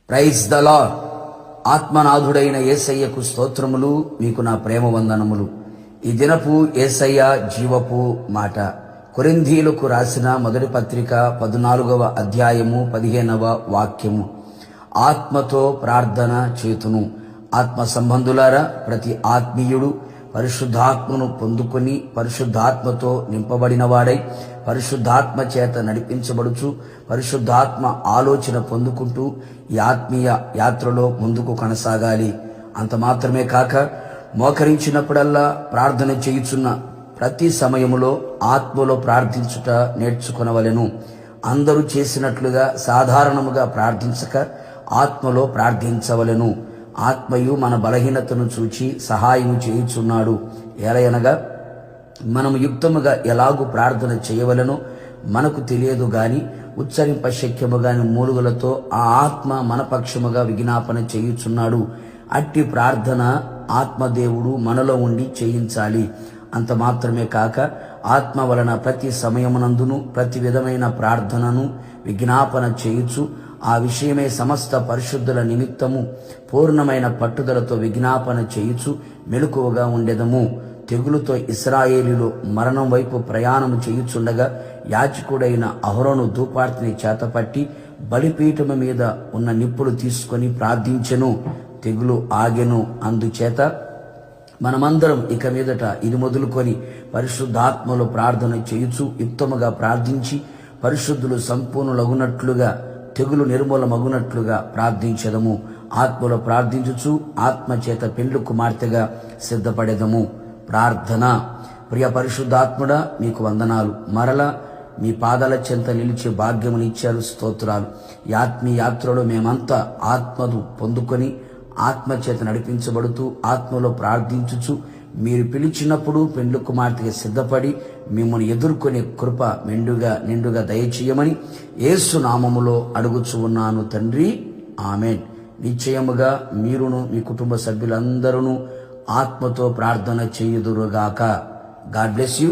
Praise the Lord. ఆత్మనాథుడైన యేసయ్యకు స్తోత్రములు. మీకు నా ప్రేమ వందనములు. ఈ దినపు యేసయ్య జీవపు మాట. కొరింథీయులకు రాసిన మొదటి పత్రిక 14వ అధ్యాయము 15వ వాక్యము. ఆత్మతో ప్రార్థన చేతును. ఆత్మ సంబంధులారా, ప్రతి ఆత్మీయుడు పరిశుద్ధాత్మను పొందుకొని పరిశుద్ధాత్మతో నింపబడినవాడై పరిశుద్ధాత్మ చేత నడిపించబడుచు పరిశుద్ధాత్మ ఆలోచన పొందుకుంటూ ఈ ఆత్మీయ యాత్రలో ముందుకు కొనసాగాలి. అంత మాత్రమే కాక మోకరించినప్పుడల్లా ప్రార్థన చేయుచున్న ప్రతి సమయములో ఆత్మలో ప్రార్థించుట నేర్చుకొనవలెను. అందరూ చేసినట్లుగా సాధారణముగా ప్రార్థించక ఆత్మలో ప్రార్థించవలెను. ఆత్మయు మన బలహీనతను చూచి సహాయము చేయుచున్నాడు. ఎలయనగా మనము యుక్తముగా ఎలాగూ ప్రార్థన చేయవలనో మనకు తెలియదు గాని ఉచ్చరింప శక్యము గాని మూలుగులతో ఆ ఆత్మ మన పక్షముగా విజ్ఞాపన చేయుచున్నాడు. అట్టి ప్రార్థన ఆత్మదేవుడు మనలో ఉండి చేయించాలి. అంత మాత్రమే కాక ఆత్మ వలన ప్రతి సమయమునందును ప్రతి విధమైన ప్రార్థనను విజ్ఞాపన చేయుచు ఆ విషయమే సమస్త పరిశుద్ధుల నిమిత్తము పూర్ణమైన పట్టుదలతో విజ్ఞాపన చేయుచు మెలకువగా ఉండెదము. తెగులుతో ఇశ్రాయేలీయులు మరణం వైపు ప్రయాణము చేయుచుండగా యాజకుడైన అహరోను ధూపార్తిని చేతపట్టి బలిపీఠము మీద ఉన్న నిప్పులు తీసుకొని ప్రార్థించెను. తెగులు ఆగెను. అందుచేత మనమందరం ఇక మీదట ఇది మొదలుకొని పరిశుద్ధాత్మలో ప్రార్థన చేయుచు యుక్తముగా ప్రార్థించి పరిశుద్ధులు సంపూర్ణులగునట్లుగా తెగులు నిర్మూలమగునట్లుగా ప్రార్థించెదము. ఆత్మలో ప్రార్థించుచు ఆత్మ చేత పెండ్లు కుమార్తెగా సిద్ధపడెదము. ప్రార్థన. ప్రియ పరిశుద్ధాత్ముడా, మీకు వందనాలు. మరలా మీ పాదాల చెంత నిలిచే భాగ్యమునిచ్చారు. స్తోత్రాలు. ఈ ఆత్మీయ యాత్రలో మేమంతా ఆత్మను పొందుకొని ఆత్మ చేత నడిపించబడుతూ ఆత్మలో ప్రార్థించుచు మీరు పిలిచినప్పుడు పెండ్లు కుమార్తెగా సిద్ధపడి మిమ్మల్ని ఎదుర్కొనే కృప నిండుగా దయచేయమని యేసు నామములో అడుగుచు ఉన్నాను తండ్రి. ఆమేన్. నిశ్చయముగా మీరును మీ కుటుంబ సభ్యులందరూ ఆత్మతో ప్రార్థన చేయుదురుగాక. God bless you.